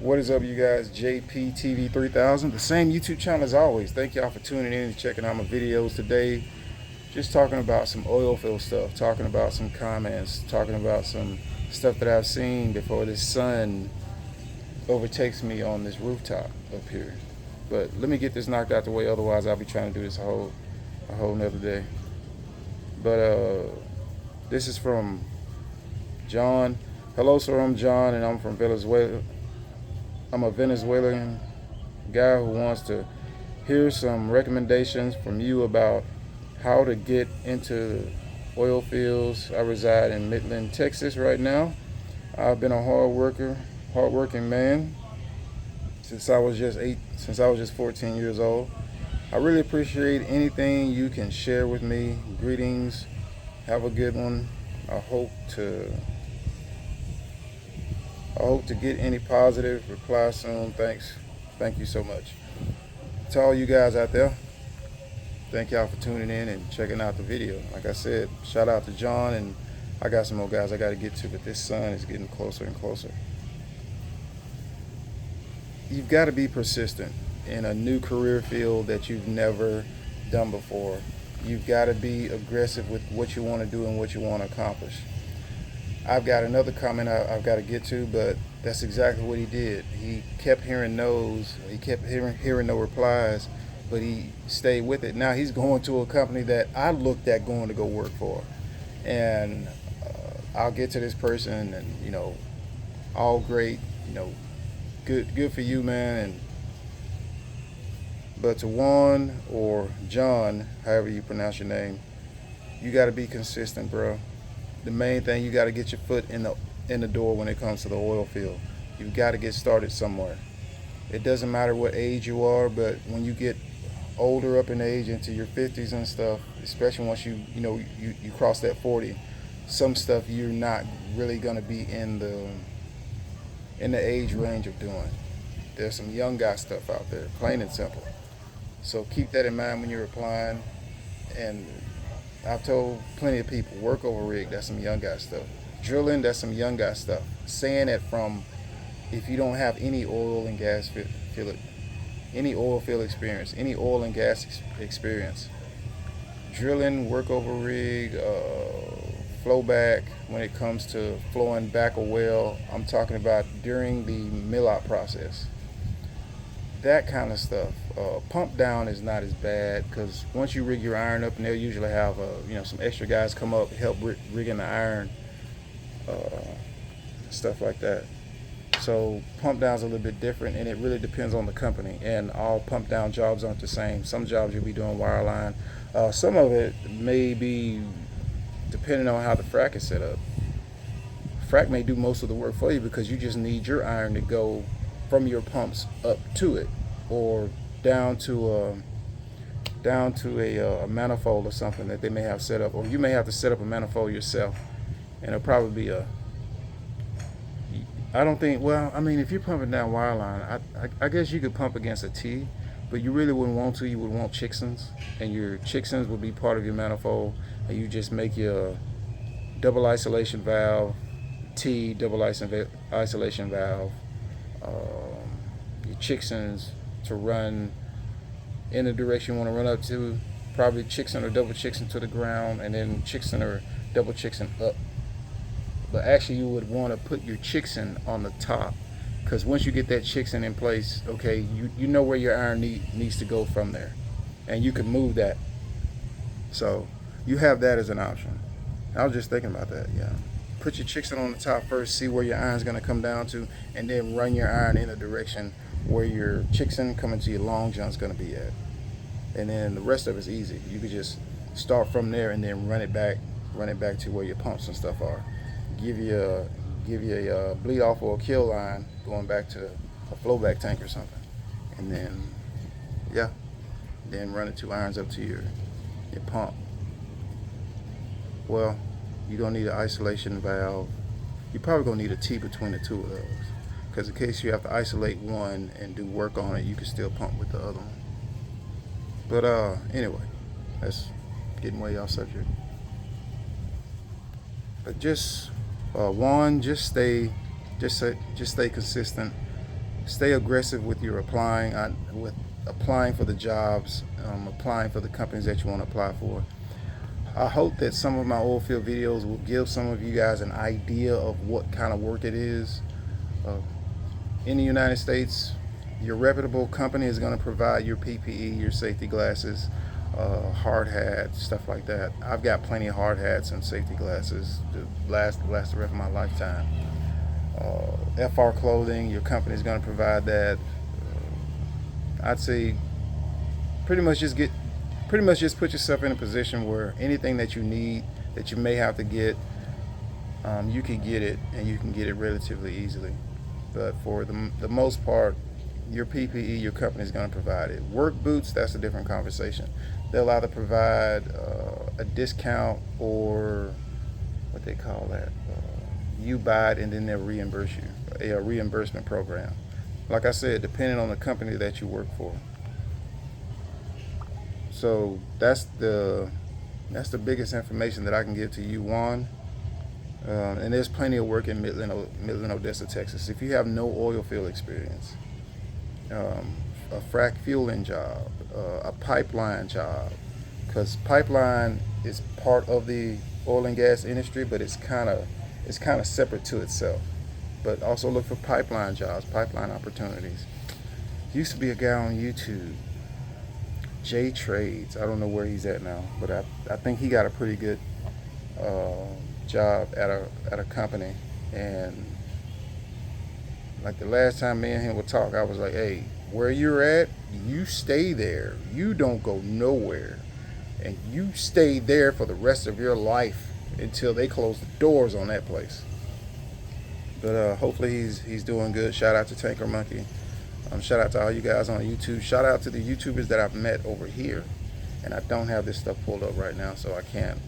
What is up, you guys? JPTV 3000, the same YouTube channel as always. Thank y'all for tuning in and checking out my videos today. Just talking about some oil field stuff, talking about some comments, talking about some stuff that I've seen before this sun overtakes me on this rooftop up here. But let me get this knocked out the way, otherwise I'll be trying to do this a whole nother day. But this is from John. Hello, sir. I'm John, and I'm from Venezuela. I'm a Venezuelan guy who wants to hear some recommendations from you about how to get into oil fields. I reside in Midland, Texas right now. I've been a hardworking man since I was just 14 years old. I really appreciate anything you can share with me. Greetings. Have a good one. I hope to get any positive reply soon. Thanks. Thank you so much. To all you guys out there, thank y'all for tuning in and checking out the video. Like I said, shout out to John, and I got some more guys I got to get to, but this sun is getting closer and closer. You've got to be persistent in a new career field that you've never done before. You've got to be aggressive with what you want to do and what you want to accomplish. I've got another comment I've got to get to, but that's exactly what he did. He kept hearing no's. He kept hearing no replies, but he stayed with it. Now he's going to a company that I looked at going to go work for, and I'll get to this person, and all great, good for you, man. But to Juan or John, however you pronounce your name, you got to be consistent, bro. The main thing, you got to get your foot in the door when it comes to the oil field. You've got to get started somewhere. It doesn't matter what age you are, but when you get older up in age, into your 50s and stuff, especially once you cross that 40, some stuff you're not really going to be in the age range of doing. There's some young guy stuff out there, plain and simple. So keep that in mind when you're applying. And I've told plenty of people, work over rig, that's some young guy stuff. Drilling, that's some young guy stuff. Saying that from, if you don't have any oil and gas any oil field experience, any oil and gas experience. Drilling, work over rig, flow back, when it comes to flowing back a well, I'm talking about during the mill-out process. That kind of stuff. Pump down is not as bad, because once you rig your iron up, and they'll usually have some extra guys come up help rigging the iron, stuff like that. So pump down's a little bit different, and it really depends on the company. And all pump down jobs aren't the same. Some jobs you'll be doing wireline. Some of it may be depending on how the frac is set up. Frac may do most of the work for you, because you just need your iron to go from your pumps up to it, or down to a manifold or something that they may have set up, or you may have to set up a manifold yourself, and it'll probably be if you're pumping down wireline, I guess you could pump against a T, but you really wouldn't want to. You would want chicksons, and your chicksons would be part of your manifold, and you just make your double isolation valve, T, double isolation valve, your chicksons to run in the direction you want to run up to, probably chickson or double chickson to the ground, and then chickson or double chickson up. But actually you would want to put your chickson on the top, because once you get that chickson in place, okay, you know where your iron needs to go from there, and you can move that. So you have that as an option. I was just thinking about that. Yeah, put your chickson on the top first, see where your iron's going to come down to, and then run your iron in the direction where your chickson coming to your long joint's going to be at. And then the rest of it's easy. You could just start from there and then run it back to where your pumps and stuff are. Give you a bleed off or a kill line going back to a flowback tank or something, and then run it 2 irons up to your pump. Well, you're gonna need an isolation valve. You're probably gonna need a T between the 2 of those, because in case you have to isolate one and do work on it, you can still pump with the other one. But anyway, that's getting way off subject. But just stay consistent. Stay aggressive with your applying, with applying for the jobs, applying for the companies that you want to apply for. I hope that some of my oil field videos will give some of you guys an idea of what kind of work it is. Uh, in the United States, your reputable company is going to provide your PPE, your safety glasses, hard hat, stuff like that. I've got plenty of hard hats and safety glasses to last the rest of my lifetime. FR clothing, your company is going to provide that. I'd say pretty much just put yourself in a position where anything that you need that you may have to get, you can get it, and you can get it relatively easily. But for the most part, your PPE, your company is going to provide it. Work boots, that's a different conversation. They'll either provide a discount or what they call that. You buy it and then they'll reimburse you, a reimbursement program. Like I said, depending on the company that you work for. So that's the biggest information that I can give to you, Juan. And there's plenty of work in Midland, Odessa, Texas. If you have no oil field experience, a frac fueling job, a pipeline job, because pipeline is part of the oil and gas industry, but it's kind of separate to itself. But also look for pipeline jobs, pipeline opportunities. Used to be a guy on YouTube, J Trades. I don't know where he's at now, but I think he got a pretty good job at a company. And like the last time me and him would talk, I was like, hey, where you're at, you stay there. You don't go nowhere. And you stay there for the rest of your life until they close the doors on that place. But hopefully he's doing good. Shout out to Tanker Monkey. Shout out to all you guys on YouTube. Shout out to the YouTubers that I've met over here. And I don't have this stuff pulled up right now, so I can't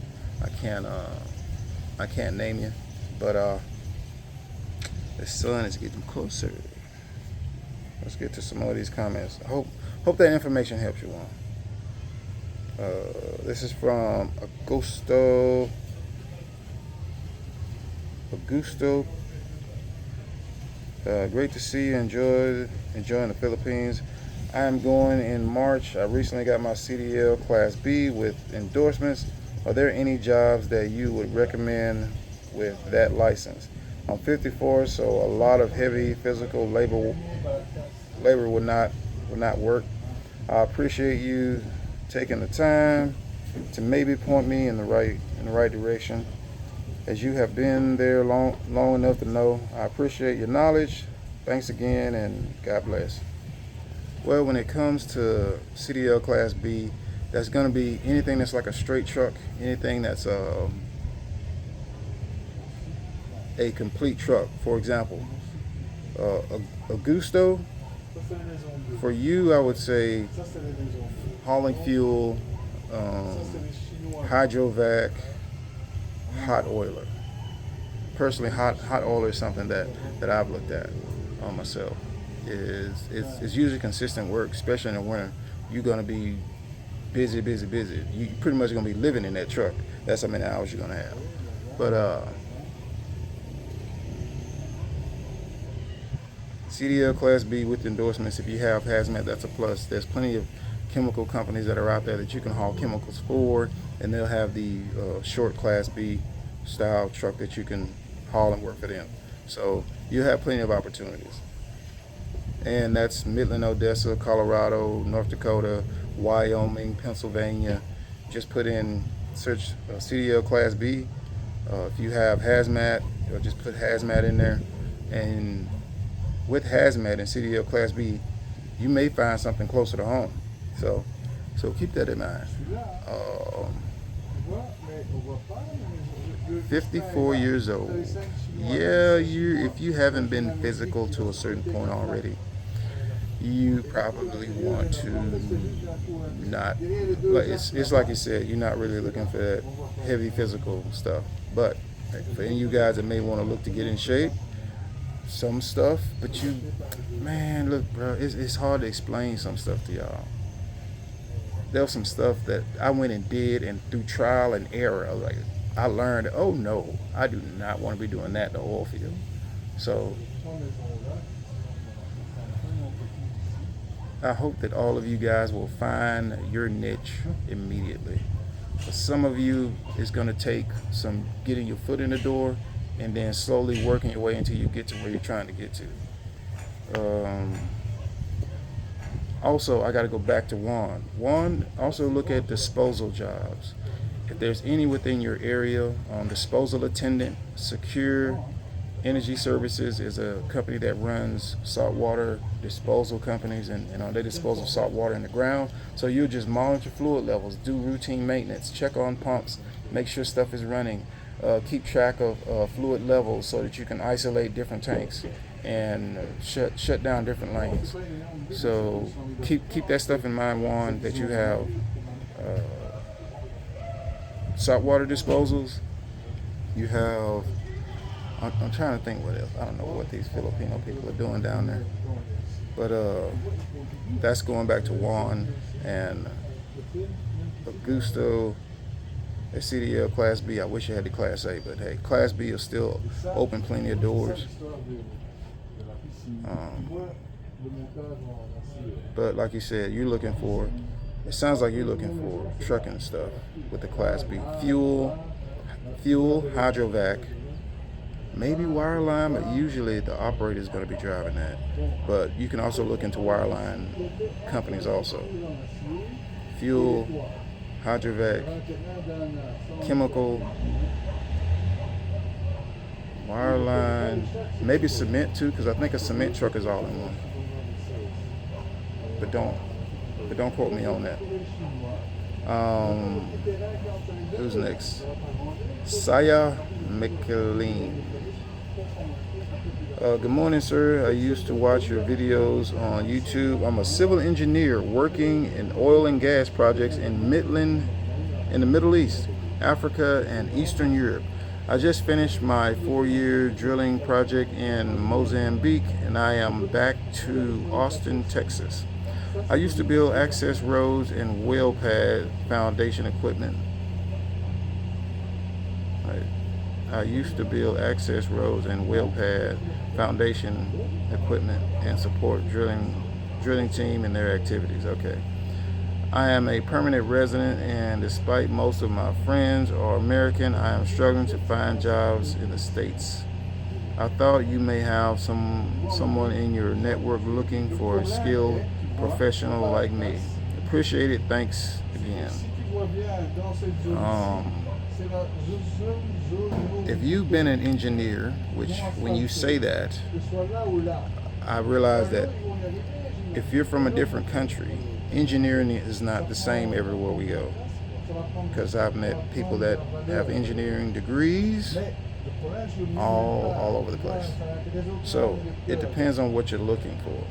name you. But the sun is getting closer. Let's get to some more of these comments. I hope that information helps you on. This is from Augusto. Great to see you enjoying the Philippines. I am going in March. I recently got my CDL Class B with endorsements. Are there any jobs that you would recommend with that license? I'm 54, so a lot of heavy physical labor would not work. I appreciate you taking the time to maybe point me in the right direction, as you have been there long enough to know. I appreciate your knowledge. Thanks again, and God bless. Well, when it comes to CDL Class B, that's going to be anything that's like a straight truck, anything that's a complete truck. For example, Augusto, for you, I would say hauling fuel, hydrovac, hot oiler. Personally, hot oiler is something that I've looked at on myself. It's usually consistent work, especially in the winter. You're going to be busy. You pretty much going to be living in that truck. That's how many hours you're going to have. But CDL Class B with endorsements, if you have hazmat, that's a plus. There's plenty of chemical companies that are out there that you can haul chemicals for, and they'll have the short Class B style truck that you can haul and work for them. So you have plenty of opportunities. And that's Midland, Odessa, Colorado, North Dakota, Wyoming, Pennsylvania. Just search CDL Class B. If you have hazmat, just put hazmat in there. And with hazmat and CDL Class B, you may find something closer to home. So keep that in mind. 54 years old. Yeah, if you haven't been physical to a certain point already, you probably want to not. Like it's like you said, you're not really looking for that heavy physical stuff. But for any of you guys that may want to look to get in shape, some stuff. But man, look, bro, it's hard to explain some stuff to y'all. There was some stuff that I went and did, and through trial and error, I learned, oh no, I do not want to be doing that in the oil field. So I hope that all of you guys will find your niche immediately. For some of you, it's going to take some getting your foot in the door and then slowly working your way until you get to where you're trying to get to. Also, I got to go back to Juan. Juan, also look at disposal jobs. If there's any within your area, disposal attendant, Secure Energy Services is a company that runs saltwater disposal companies, and they dispose of salt water in the ground. So you just monitor fluid levels, do routine maintenance, check on pumps, make sure stuff is running, keep track of fluid levels so that you can isolate different tanks and shut down different lanes. So keep that stuff in mind, Juan, that you have saltwater disposals. You have, I'm trying to think what else. I don't know what these Filipino people are doing down there. But that's going back to Juan and Augusto, a CDL Class B. I wish I had the Class A, but hey, Class B is still open plenty of doors. But like you said, you're looking for, it sounds like you're looking for trucking stuff with the Class B. Fuel, hydrovac, maybe wireline, but usually the operator is going to be driving that. But you can also look into wireline companies also. Fuel, hydrovac, chemical, wireline, maybe cement too, because I think a cement truck is all in one. But don't quote me on that. Who's next? Saya McLean. Good morning, sir. I used to watch your videos on YouTube. I'm a civil engineer working in oil and gas projects in the Middle East, Africa, and Eastern Europe. I just finished my 4-year drilling project in Mozambique, and I am back to Austin, Texas. I used to build access roads and well pad foundation equipment. I used to build access roads and well pad foundation equipment and support drilling team in their activities. Okay. I am a permanent resident, and despite most of my friends are American, I am struggling to find jobs in the States. I thought you may have someone in your network looking for a skilled professional like me. Appreciate it. Thanks again. If you've been an engineer, which when you say that, I realize that if you're from a different country, engineering is not the same everywhere we go. Because I've met people that have engineering degrees all over the place. So it depends on what you're looking for,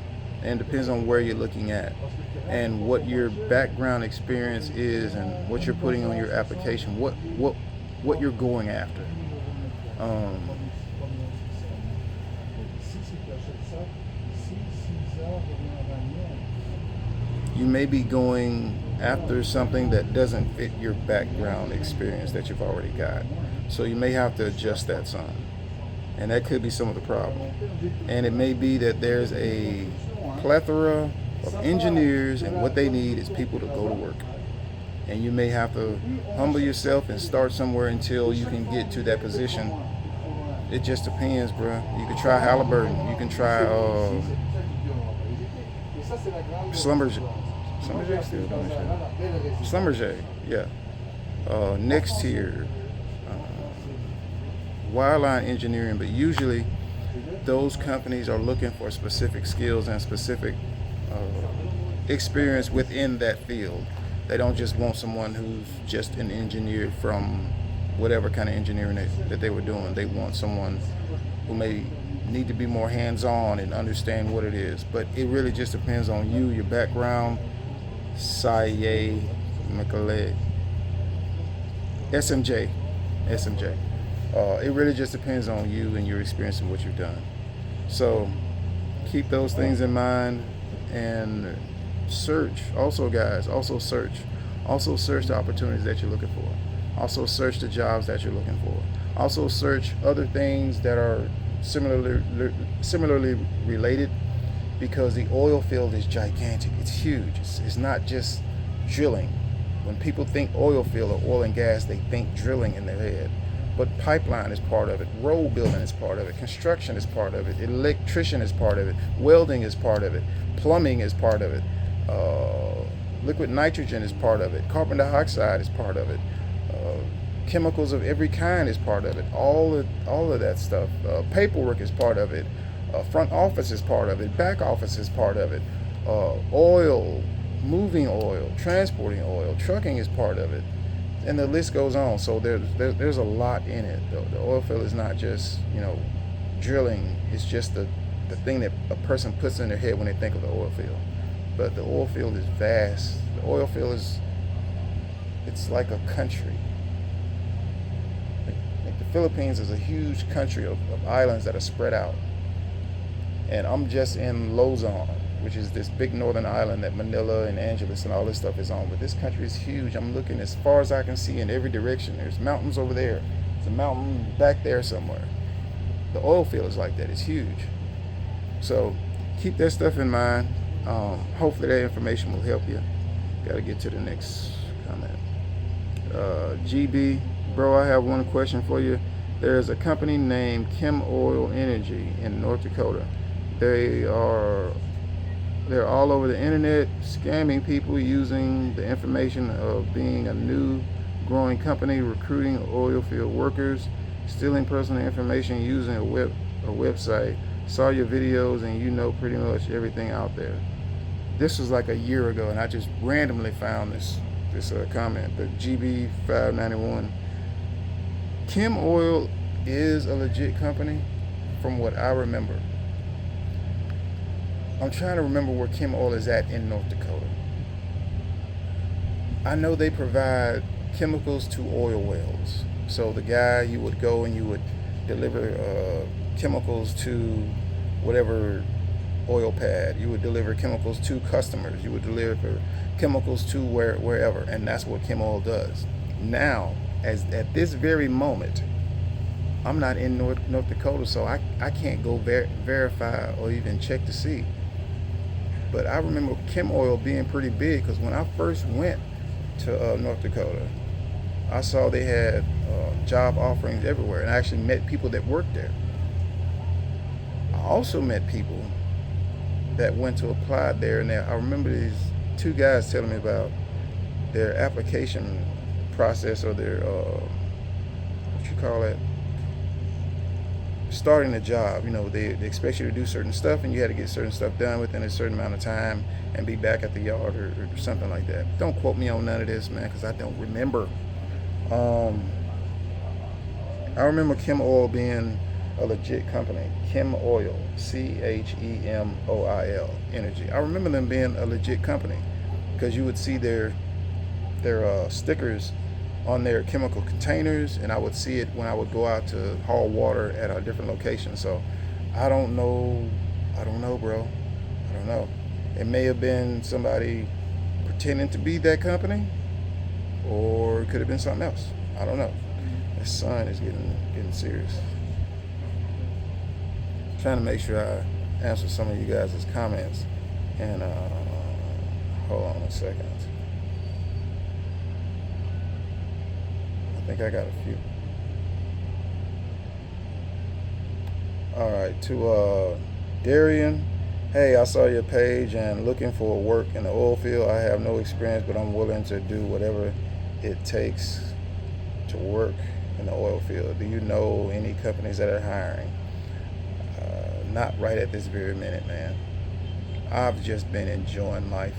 and depends on where you're looking at, and what your background experience is, and what you're putting on your application, what you're going after. You may be going after something that doesn't fit your background experience that you've already got. So you may have to adjust that some. And that could be some of the problem. And it may be that there's a plethora of engineers, and what they need is people to go to work. And you may have to humble yourself and start somewhere until you can get to that position. It just depends, bro. You can try Halliburton. You can try Schlumberger, yeah. Next tier, wireline engineering, but usually those companies are looking for specific skills and specific experience within that field. They don't just want someone who's just an engineer from whatever kind of engineering that they were doing. They want someone who may need to be more hands-on and understand what it is. But it really just depends on you, your background. Saye Mikale, SMJ. It really just depends on you and your experience and what you've done. So keep those things in mind, and search. Also, guys, search the opportunities that you're looking for. Also search the jobs that you're looking for. Also search other things that are similarly related, because the oil field is gigantic. It's huge. It's not just drilling. When people think oil field or oil and gas, they think drilling in their head. But pipeline is part of it. Road building is part of it. Construction is part of it. Electrician is part of it. Welding is part of it. Plumbing is part of it. Liquid nitrogen is part of it. Carbon dioxide is part of it. Chemicals of every kind is part of it. All of that stuff. Paperwork is part of it. Front office is part of it. Back office is part of it. Oil, moving oil, transporting oil, trucking is part of it, and the list goes on. So there's a lot in it. The oil field is not just drilling. It's just the thing that a person puts in their head when they think of the oil field. But the oil field is vast. The oil field it's like a country. Like the Philippines is a huge country of islands that are spread out. And I'm just in Luzon, which is this big northern island that Manila and Angeles and all this stuff is on. But this country is huge. I'm looking as far as I can see in every direction. There's mountains over there. There's a mountain back there somewhere. The oil field is like that. It's huge. So keep that stuff in mind. Hopefully that information will help you. Got to get to the next comment. GB, bro, I have one question for you. There's a company named Chem Oil Energy in North Dakota. They're all over the internet scamming people using the information of being a new growing company, recruiting oil field workers, stealing personal information using a website. Saw your videos and you know pretty much everything out there. This was like a year ago and I just randomly found this comment. But GB591, Chem Oil is a legit company from what I remember. I'm trying to remember where Chem Oil is at in North Dakota. I know they provide chemicals to oil wells. So the guy, you would go and you would deliver chemicals to whatever oil pad. You would deliver chemicals to customers. You would deliver chemicals to wherever. And that's what Chem Oil does. Now, at this very moment, I'm not in North Dakota, so I can't go verify or even check to see. But I remember Chem Oil being pretty big because when I first went to North Dakota, I saw they had job offerings everywhere, and I actually met people that worked there. I also met people that went to apply there, and I remember these two guys telling me about their application process, or their what you call it, starting a job. They expect you to do certain stuff, and you had to get certain stuff done within a certain amount of time and be back at the yard or something like that. Don't quote me on none of this, man, because I don't remember. I remember Chem Oil being a legit company. Chem Oil, CHEMOIL, Energy. I remember them being a legit company because you would see their stickers on their chemical containers, and I would see it when I would go out to haul water at a different location. So I don't know, bro. I don't know. It may have been somebody pretending to be that company, or it could have been something else. I don't know. The sun is getting serious. I'm trying to make sure I answer some of you guys' comments, and hold on a second. I think I got a few. All right, to Darian, hey, I saw your page and looking for work in the oil field. I have no experience, but I'm willing to do whatever it takes to work in the oil field. Do you know any companies that are hiring? Not right at this very minute, man. I've just been enjoying life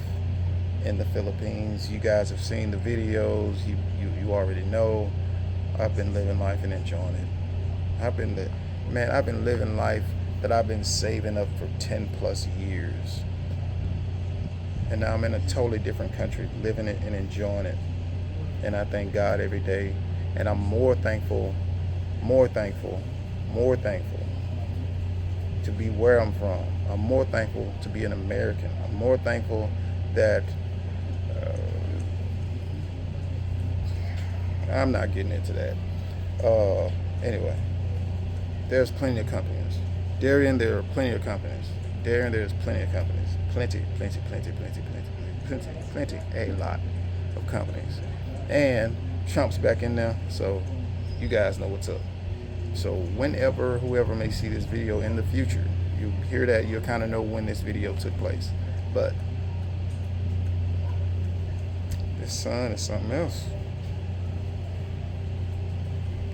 in the Philippines. You guys have seen the videos. You already know. I've been living life and enjoying it. I've been living life that I've been saving up for 10 plus years. And now I'm in a totally different country, living it and enjoying it. And I thank God every day. And I'm more thankful to be where I'm from. I'm more thankful to be an American. I'm more thankful that I'm not getting into that. Anyway, there's plenty of companies. Darian, there are plenty of companies. Darren, there's plenty of companies. Plenty, a lot of companies. And Trump's back in there, so you guys know what's up. So whenever, whoever may see this video in the future, you hear that, you'll kind of know when this video took place. But this sun is something else.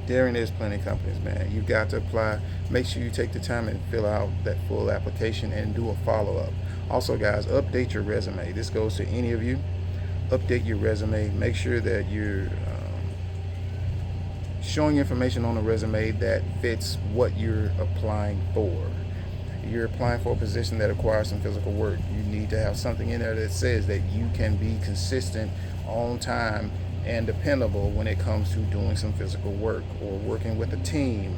Darren, there's plenty of companies, man. You got to apply. Make sure you take the time and fill out that full application and do a follow-up. Also, guys, update your resume. This goes to any of you. Update your resume. Make sure that you're showing information on the resume that fits what you're applying for. You're applying for a position that requires some physical work. You need to have something in there that says that you can be consistent, on time, and dependable when it comes to doing some physical work or working with a team.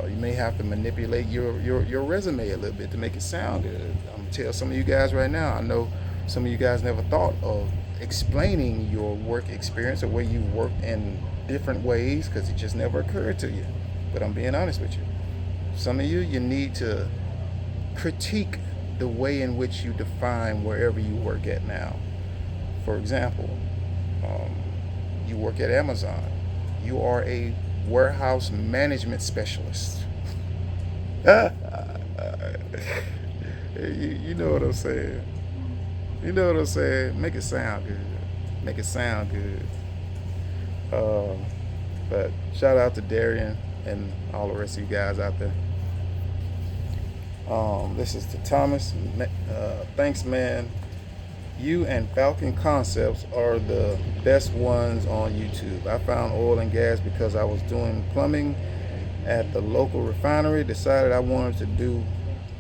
You may have to manipulate your resume a little bit to make it sound good. I'm gonna tell some of you guys right now, I know some of you guys never thought of explaining your work experience or where you worked in different ways because it just never occurred to you. But I'm being honest with you. Some of you need to critique the way in which you define wherever you work at now. For example, you work at Amazon. You are a warehouse management specialist. You know what I'm saying. You know what I'm saying. Make it sound good. Make it sound good. But shout out to Darian and all the rest of you guys out there. This is to Thomas. Thanks, man. You and Falcon Concepts are the best ones on YouTube. I found oil and gas because I was doing plumbing at the local refinery. Decided I wanted to do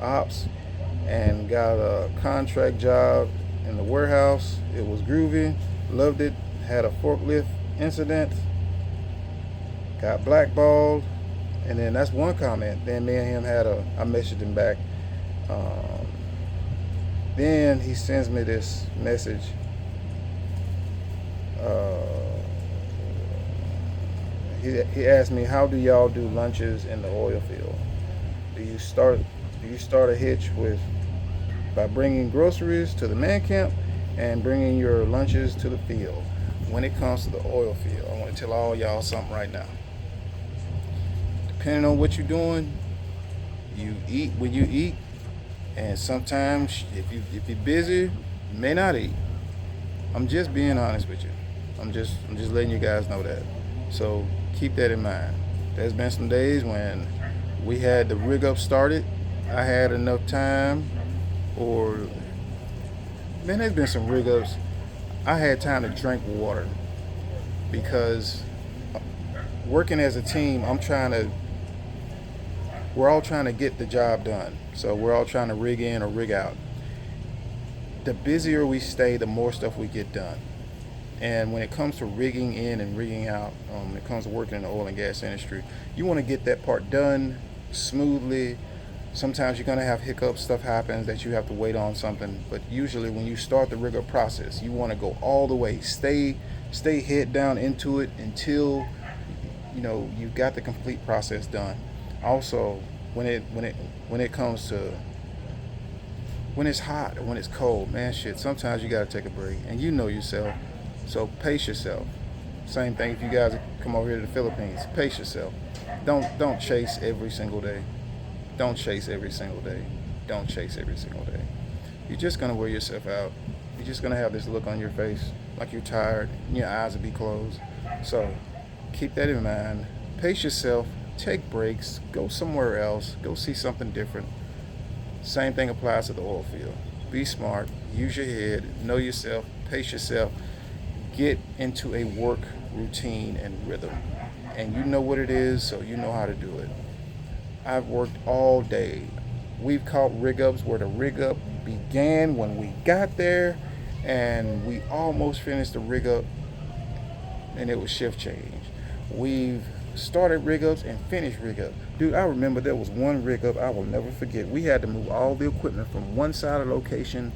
ops and got a contract job in the warehouse. It was groovy. Loved it. Had a forklift incident. Got blackballed. And then that's one comment. Then me and him I messaged him back. Then he sends me this message. He asked me, how do y'all do lunches in the oil field? Do you start a hitch by bringing groceries to the man camp and bringing your lunches to the field? When it comes to the oil field, I want to tell all y'all something right now. Depending on what you're doing, you eat when you eat, and sometimes if you're busy, you may not eat. I'm just being honest with you. I'm just letting you guys know that. So keep that in mind. There's been some days when we had the rig up started. I had enough time, or man, there's been some rig ups. I had time to drink water because working as a team, we're all trying to get the job done. So we're all trying to rig in or rig out. The busier we stay, the more stuff we get done. And when it comes to rigging in and rigging out, when it comes to working in the oil and gas industry, you want to get that part done smoothly. Sometimes you're going to have hiccups, stuff happens that you have to wait on something. But usually when you start the rig up process, you want to go all the way. Stay head down into it until you've got the complete process done. Also, when it's hot or when it's cold, man, sometimes you got to take a break, and you know yourself. So pace yourself. Same thing if you guys come over here to the Philippines. Pace yourself. Don't chase every single day. Don't chase every single day. Don't chase every single day. You're just gonna wear yourself out. You're just gonna have this look on your face like you're tired, and your eyes will be closed. So keep that in mind. Pace yourself. Take breaks. Go somewhere else. Go see something different. Same thing applies to the oil field. Be smart. Use your head. Know yourself. Pace yourself. Get into a work routine and rhythm. And you know what it is, so you know how to do it. I've worked all day. We've caught rig ups where the rig up began when we got there, and we almost finished the rig up, and it was shift change. We've started rig ups and finished rig up. Dude, I remember there was one rig up I will never forget. We had to move all the equipment from one side of the location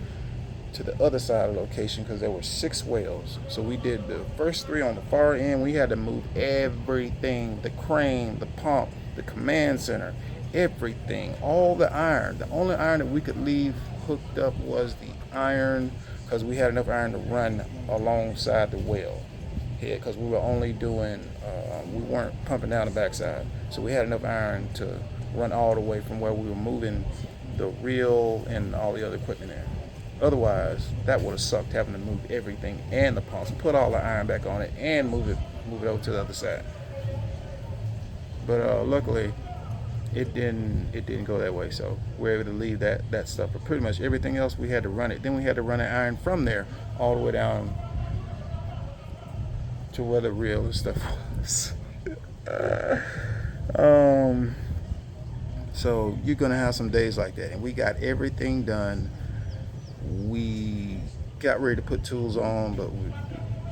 to the other side of the location because there were 6 wells. So we did the first 3 on the far end. We had to move everything, the crane, the pump, the command center, everything, all the iron. The only iron that we could leave hooked up was the iron, because we had enough iron to run alongside the well head, because we were only doing, we weren't pumping down the backside. So we had enough iron to run all the way from where we were moving the reel and all the other equipment in. Otherwise, that would have sucked, having to move everything and the pumps, put all the iron back on it, and move it over to the other side. But luckily, it didn't go that way. So we're able to leave that stuff. But pretty much everything else, we had to run it. Then we had to run the iron from there all the way down to where the reel and stuff was. So you're gonna have some days like that, and we got everything done. We got ready to put tools on, but we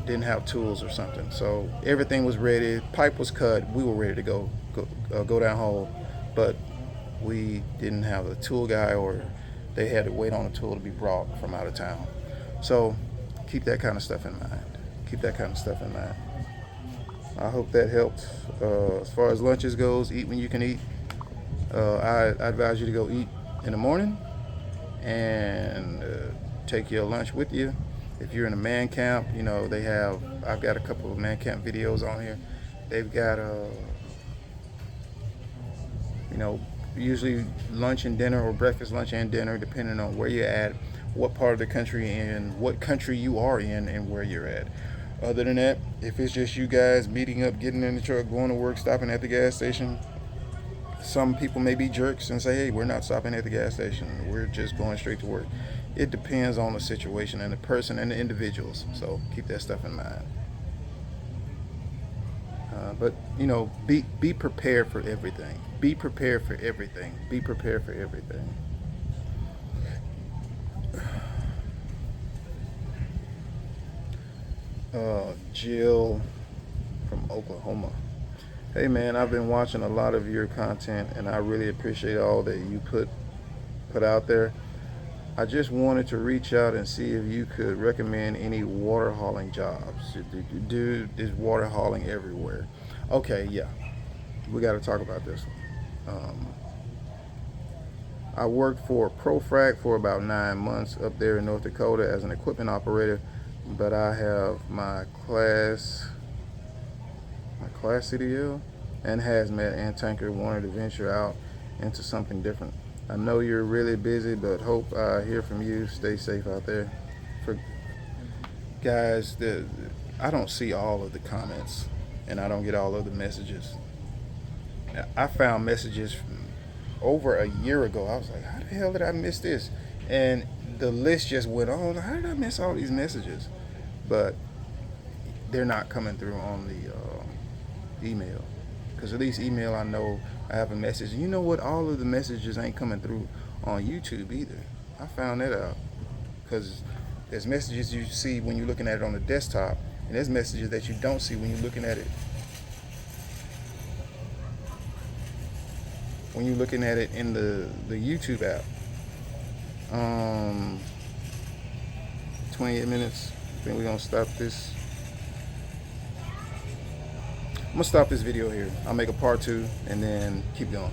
didn't have tools or something. So everything was ready. Pipe was cut. We were ready to go down hole, but we didn't have a tool guy, or they had to wait on a tool to be brought from out of town. So keep that kind of stuff in mind. Keep that kind of stuff in mind. I hope that helped. As far as lunches goes, eat when you can eat. I advise you to go eat in the morning and take your lunch with you. If you're in a man camp, you know, I've got a couple of man camp videos on here. They've got you know, usually lunch and dinner, or breakfast, lunch and dinner, depending on where you're at, what part of the country, and what country you are in, and where you're at. Other than that, if it's just you guys meeting up, getting in the truck, going to work, stopping at the gas station, some people may be jerks and say, hey, we're not stopping at the gas station, we're just going straight to work. It depends on the situation and the person and the individuals, so keep that stuff in mind. But you know, be prepared for everything. Be prepared for everything. Be prepared for everything. Jill from Oklahoma. Hey man, I've been watching a lot of your content, and I really appreciate all that you put out there. I just wanted to reach out and see if you could recommend any water hauling jobs. Dude, there's water hauling everywhere. Okay, yeah, we got to talk about this one. I worked for ProFrac for about 9 months up there in North Dakota as an equipment operator, but I have my class CDL and hazmat and tanker. Wanted to venture out into something different. I know you're really busy, but hope I hear from you. Stay safe out there. For guys, I don't see all of the comments, and I don't get all of the messages. I found messages from over a year ago. I was like, how the hell did I miss this? And the list just went on. How did I miss all these messages? But they're not coming through on the email, because at least email, I know I have a message. And you know what? All of the messages ain't coming through on YouTube either. I found that out, because there's messages you see when you're looking at it on the desktop, and there's messages that you don't see when you're looking at it in the YouTube app. 28 minutes. I think we're gonna stop this. I'm gonna stop this video here. I'll make a part 2 and then keep going.